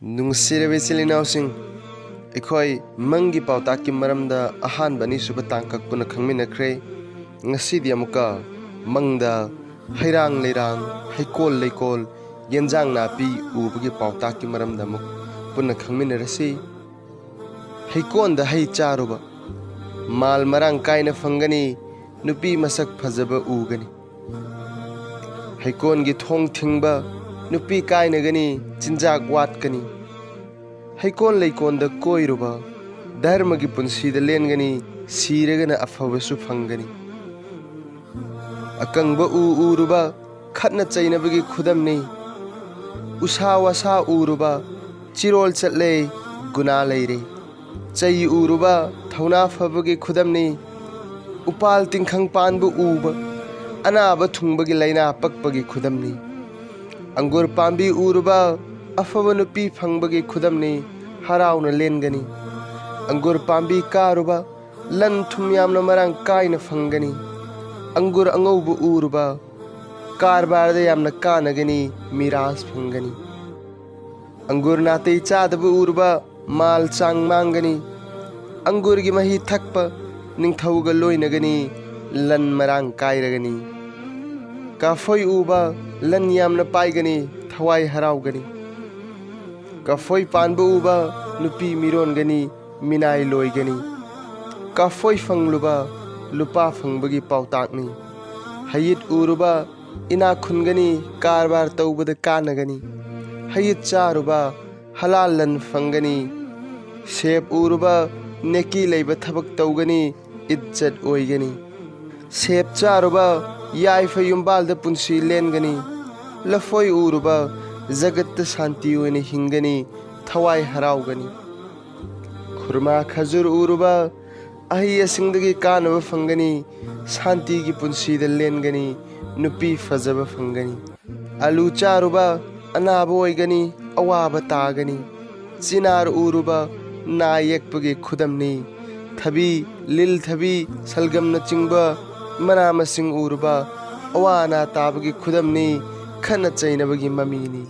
ꯅꯨꯡꯁꯤꯔꯕ ꯏꯆꯤꯜ ꯏꯅꯥꯎꯁꯤꯡ, ꯑꯩꯈꯣꯏ ꯃꯪꯒꯤ ꯄꯥꯎꯇꯥꯛꯀꯤ ꯃꯔꯝꯗ ꯑꯍꯥꯟꯕ ꯑꯅꯤꯁꯨꯕ ꯇꯥꯡꯀꯛ ꯄꯨꯟꯅ ꯈꯪꯃꯤꯟꯅꯈ꯭ꯔꯦ꯫ ꯉꯁꯤꯗꯤ ꯑꯃꯨꯛꯀ ꯃꯪꯗ ꯍꯩꯔꯥꯡ ꯂꯩꯔꯥꯡ, ꯍꯩꯀꯣꯜ ꯂꯩꯀꯣꯜ, ꯌꯦꯟꯖꯥꯡ ꯅꯥꯄꯤ ꯎꯕꯒꯤ ꯄꯥꯎꯇꯥꯛꯀꯤ ꯃꯔꯝꯗ ꯑꯃꯨꯛ ꯄꯨꯟꯅ ꯈꯪꯃꯤꯟꯅꯔꯁꯤ꯫ ꯍꯩꯀꯣꯜꯗ ꯍꯩ ꯆꯥꯔꯨꯕ, ꯃꯥꯜ ꯃꯔꯥꯡ ꯀꯥꯏꯅ ꯐꯪꯒꯅꯤ, ꯅꯨꯄꯤ ꯃꯁꯛ ꯐꯖꯕ ꯎꯒꯅꯤ꯫ ꯍꯩꯀꯣꯜꯒꯤ ꯊꯣꯡ ꯊꯤꯡꯕ, ꯅꯨꯄꯤ ꯀꯥꯏꯅꯒꯅꯤ, ꯆꯤꯟꯖꯥꯛ ꯋꯥꯠꯀꯅꯤ꯫ ꯍꯩꯀꯣꯜ ꯂꯩꯀꯣꯜꯗ ꯀꯣꯏꯔꯨꯕ, ꯙꯔꯃꯒꯤ ꯄꯨꯟꯁꯤꯗ ꯂꯦꯟꯒꯅꯤ, ꯁꯤꯔꯒꯅ ꯑꯐꯕꯁꯨ ꯐꯪꯒꯅꯤ꯫ ꯑꯀꯪꯕ ꯎ ꯎꯔꯨꯕ, ꯈꯠꯅ ꯆꯩꯅꯕꯒꯤ ꯈꯨꯗꯝꯅꯤ꯫ ꯎꯁꯥ ꯋꯥꯁꯥ ꯎꯔꯨꯕ, ꯆꯤꯔꯣꯜ ꯆꯠꯂꯦ, ꯒꯨꯅꯥ ꯂꯩꯔꯦ꯫ ꯆꯩ ꯎꯔꯨꯕ, ꯊꯧꯅꯥ ꯐꯕꯒꯤ ꯈꯨꯗꯝꯅꯤ꯫ ꯎꯄꯥꯜ ꯇꯤꯡꯈꯪ ꯄꯥꯟꯕ ꯎꯕ, ꯑꯅꯥꯕ ꯊꯨꯡꯕꯒꯤ ꯂꯩꯅꯥ ꯄꯛꯄꯒꯤ ꯈꯨꯗꯝꯅꯤ꯫ ꯑꯪꯒꯨꯔ ꯄꯥꯝꯕꯤ ꯎꯔꯨꯕ, ꯑꯐꯕ ꯅꯨꯄꯤ ꯐꯪꯕꯒꯤ ꯈꯨꯗꯝꯅꯤ, ꯍꯔꯥꯎꯅ ꯂꯦꯟꯒꯅꯤ꯫ ꯑꯪꯒꯨꯔ ꯄꯥꯝꯕꯤ ꯀꯥꯔꯨꯕ, ꯂꯟ ꯊꯨꯝ ꯌꯥꯝꯅ ꯃꯔꯥꯡ ꯀꯥꯏꯅ ꯐꯪꯒꯅꯤ꯫ ꯑꯪꯒꯨꯔ ꯑꯉꯧꯕ ꯎꯔꯨꯕ, ꯀꯔꯕꯥꯔꯗ ꯌꯥꯝꯅ ꯀꯥꯟꯅꯒꯅꯤ, ꯃꯤꯔꯥꯁ ꯐꯪꯒꯅꯤ꯫ ꯑꯪꯒꯨꯔ ꯅꯥꯇꯩ ꯆꯥꯗꯕ ꯎꯔꯨꯕ, ꯃꯥꯜ ꯆꯥꯡ ꯃꯥꯡꯒꯅꯤ꯫ ꯑꯪꯒꯨꯔꯒꯤ ꯃꯍꯤ ꯊꯛꯄ, ꯅꯤꯡꯊꯧꯒ ꯂꯣꯏꯅꯒꯅꯤ, ꯂꯟ ꯃꯔꯥꯡ ꯀꯥꯏꯔꯒꯅꯤ꯫ ꯀꯐꯣꯏ ꯎꯕ, ꯂꯟ ꯌꯥꯝꯅ ꯄꯥꯏꯒꯅꯤ, ꯊꯋꯥꯏ ꯍꯔꯥꯎꯒꯅꯤ꯫ ꯀꯐꯣꯏ ꯄꯥꯟꯕ ꯎꯕ, ꯅꯨꯄꯤ ꯃꯤꯔꯣꯟꯒꯅꯤ, ꯃꯤꯅꯥꯏ ꯂꯣꯏꯒꯅꯤ꯫ ꯀꯐꯣꯏ ꯐꯪꯂꯨꯕ, ꯂꯨꯄꯥ ꯐꯪꯕꯒꯤ ꯄꯥꯎꯇꯥꯛꯅꯤ꯫ ꯍꯩꯌꯤꯠ ꯎꯔꯨꯕ, ꯏꯅꯥꯛ ꯈꯨꯟꯒꯅꯤ, ꯀꯔꯕꯥꯔ ꯇꯧꯕꯗ ꯀꯥꯟꯅꯒꯅꯤ꯫ ꯍꯩꯌꯤꯠ ꯆꯥꯔꯨꯕ, ꯍꯂꯥꯜ ꯂꯟ ꯐꯪꯒꯅꯤ꯫ ꯁꯦꯞ ꯎꯔꯨꯕ, ꯅꯦꯀꯤ ꯂꯩꯕ ꯊꯕꯛ ꯇꯧꯒꯅꯤ, ꯏज्ꯖꯠ ꯑꯣꯏꯒꯅꯤ꯫ ꯁꯦꯞ ꯆꯥꯔꯨꯕ, ꯌꯥꯏꯐ ꯌꯨꯝꯕꯥꯜꯗ ꯄꯨꯟꯁꯤ ꯂꯦꯟꯒꯅꯤ꯫ ꯂꯐꯣꯏ ꯎꯔꯨꯕ, ꯖꯒꯠꯇ ꯁꯥꯟꯇꯤ ꯑꯣꯏꯅ ꯍꯤꯡꯒꯅꯤ, ꯊꯋꯥꯏ ꯍꯔꯥꯎꯒꯅꯤ꯫ ꯈꯨꯔꯃꯥ ꯈꯖꯨꯔ ꯎꯔꯨꯕ, ꯑꯍꯩ ꯑꯁꯤꯡꯗꯒꯤ ꯀꯥꯟꯅꯕ ꯐꯪꯒꯅꯤ, ꯁꯥꯟꯇꯤꯒꯤ ꯄꯨꯟꯁꯤꯗ ꯂꯦꯟꯒꯅꯤ, ꯅꯨꯄꯤ ꯐꯖꯕ ꯐꯪꯒꯅꯤ꯫ ꯑꯂꯨ ꯆꯥꯔꯨꯕ, ꯑꯅꯥꯕ ꯑꯣꯏꯒꯅꯤ, ꯑꯋꯥꯕ ꯇꯥꯒꯅꯤ꯫ ꯆꯤꯅꯥꯔ ꯎꯔꯨꯕ, ꯅꯥ ꯌꯦꯛꯄꯒꯤ ꯈꯨꯗꯝꯅꯤ꯫ ꯊꯕꯤ, ꯂꯤꯜ ꯊꯕꯤ, ꯁꯜꯒꯝꯅꯆꯤꯡꯕ ꯃꯅꯥ ꯃꯁꯤꯡ ꯎꯔꯨꯕ, ꯑꯋꯥ ꯑꯅꯥ ꯇꯥꯕꯒꯤ ꯈꯨꯗꯝꯅꯤ, ꯈꯠꯅ ꯆꯩꯅꯕꯒꯤ ꯃꯃꯤꯅꯤ꯫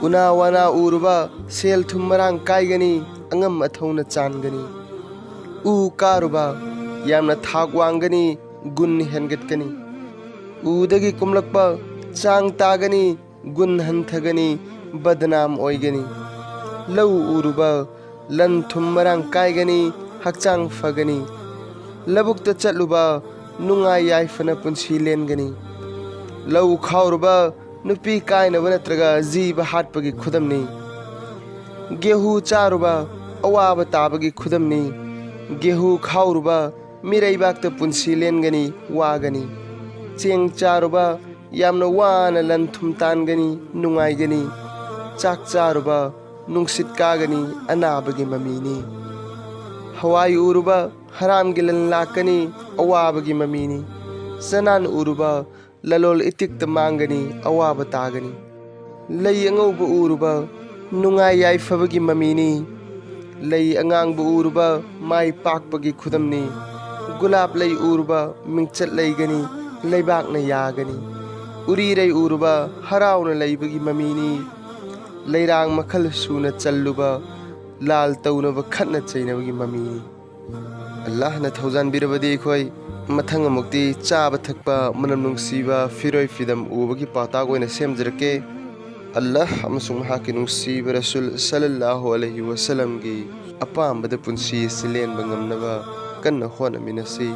ꯎꯅꯥ ꯋꯥꯅꯥ ꯎꯔꯨꯕ, ꯁꯦꯜ ꯊꯨꯝ ꯃꯔꯥꯡ ꯀꯥꯏꯒꯅꯤ, ꯑꯉꯝ ꯑꯊꯧꯅ ꯆꯥꯟꯒꯅꯤ꯫ ꯎ ꯀꯥꯔꯨꯕ, ꯌꯥꯝꯅ ꯊꯥꯛ ꯋꯥꯡꯒꯅꯤ, ꯒꯨꯟ ꯍꯦꯟꯒꯠꯀꯅꯤ꯫ ꯎꯗꯒꯤ ꯀꯨꯝꯂꯛꯄ, ꯆꯥꯡ ꯇꯥꯒꯅꯤ, ꯒꯨꯟ ꯍꯟꯊꯒꯅꯤ, ꯕꯗꯅꯥꯝ ꯑꯣꯏꯒꯅꯤ꯫ ꯂꯧ ꯎꯔꯨꯕ, ꯂꯟ ꯊꯨꯝ ꯃꯔꯥꯡ ꯀꯥꯏꯒꯅꯤ, ꯍꯛꯆꯥꯡ ꯐꯒꯅꯤ꯫ ꯂꯧꯕꯨꯛꯇ ꯆꯠꯂꯨꯕ, ꯅꯨꯡꯉꯥꯏ ꯌꯥꯏꯐꯅ ꯄꯨꯟꯁꯤ ꯂꯦꯟꯒꯅꯤ꯫ ꯂꯧ ꯈꯥꯎꯔꯨꯕ, ꯅꯨꯄꯤ ꯀꯥꯏꯅꯕ ꯅꯠꯇ꯭ꯔꯒ ꯖꯤꯕ ꯍꯥꯠꯄꯒꯤ ꯈꯨꯗꯝꯅꯤ꯫ ꯒꯦꯍꯨ ꯆꯥꯔꯨꯕ, ꯑꯋꯥꯕ ꯇꯥꯕꯒꯤ ꯈꯨꯗꯝꯅꯤ꯫ ꯒꯦꯍꯨ ꯈꯥꯎꯔꯨꯕ, ꯃꯤꯔꯩꯕꯥꯛꯇ ꯄꯨꯟꯁꯤ ꯂꯦꯟꯒꯅꯤ, ꯋꯥꯒꯅꯤ꯫ ꯆꯦꯡ ꯆꯥꯔꯨꯕ, ꯌꯥꯝꯅ ꯋꯥꯅ ꯂꯟ ꯊꯨꯝ ꯇꯥꯟꯒꯅꯤ, ꯅꯨꯡꯉꯥꯏꯒꯅꯤ꯫ ꯆꯥꯛ ꯆꯥꯔꯨꯕ, ꯅꯨꯡꯁꯤꯠ ꯀꯥꯒꯅꯤ, ꯑꯅꯥꯕꯒꯤ ꯃꯃꯤꯅꯤ꯫ ꯍꯋꯥꯏ ꯎꯔꯨꯕ, ꯍꯔꯥꯝꯒꯤ ꯂꯟ ꯂꯥꯛꯀꯅꯤ, ꯑꯋꯥꯕꯒꯤ ꯃꯃꯤꯅꯤ꯫ ꯆꯅꯥꯟ ꯎꯔꯨꯕ, ꯂꯂꯣꯜ ꯏꯇꯤꯛꯇ ꯃꯥꯡꯒꯅꯤ, ꯑꯋꯥꯕ ꯇꯥꯒꯅꯤ꯫ ꯂꯩ ꯑꯉꯧꯕ ꯎꯔꯨꯕ, ꯅꯨꯡꯉꯥꯏ ꯌꯥꯏꯐꯕꯒꯤ ꯃꯃꯤꯅꯤ꯫ ꯂꯩ ꯑꯉꯥꯡꯕ ꯎꯔꯨꯕ, ꯃꯥꯏ ꯄꯥꯛꯄꯒꯤ ꯈꯨꯗꯝꯅꯤ꯫ ꯒꯨꯂꯥꯞ ꯂꯩ ꯎꯔꯨꯕ, ꯃꯤꯡꯆꯠ ꯂꯩꯒꯅꯤ, ꯂꯩꯕꯥꯛꯅ ꯌꯥꯒꯅꯤ꯫ ꯎꯔꯤꯔꯩ ꯎꯔꯨꯕ, ꯍꯔꯥꯎꯅ ꯂꯩꯕꯒꯤ ꯃꯃꯤꯅꯤ꯫ ꯂꯩꯔꯥꯡ ꯃꯈꯜ ꯁꯨꯅ ꯆꯜꯂꯨꯕ, ꯂꯥꯜ ꯇꯧꯅꯕ ꯈꯠꯅ ꯆꯩꯅꯕꯒꯤ ꯃꯃꯤꯅꯤ꯫ ꯑꯜꯂꯥꯍꯅ ꯊꯧꯖꯥꯟꯕꯤꯔꯕꯗꯤ ꯑꯩꯈꯣꯏ ꯃꯊꯪ ꯑꯃꯨꯛꯇꯤ ꯆꯥꯕ ꯊꯛꯄ, ꯃꯅꯝ ꯅꯨꯡꯁꯤꯕ, ꯐꯤꯔꯣꯏ ꯐꯤꯗꯝ ꯎꯕꯒꯤ ꯄꯥꯎꯇꯥꯛ ꯑꯣꯏꯅ ꯁꯦꯝꯖꯔꯛꯀꯦ꯫ ꯑꯜꯂꯥꯍ ꯑꯃꯁꯨꯡ ꯃꯍꯥꯛꯀꯤ ꯅꯨꯡꯁꯤꯕ ꯔꯁꯨꯜ ꯁꯜꯂꯜꯂꯥꯍꯨ ꯑꯂꯩꯍꯤ ꯋꯁꯜꯂꯝꯒꯤ ꯑꯄꯥꯝꯕꯗ ꯄꯨꯟꯁꯤ ꯑꯁꯤ ꯂꯦꯟꯕ ꯉꯝꯅꯕ ꯀꯟꯅ ꯍꯣꯠꯅꯃꯤꯟꯅꯁꯤ꯫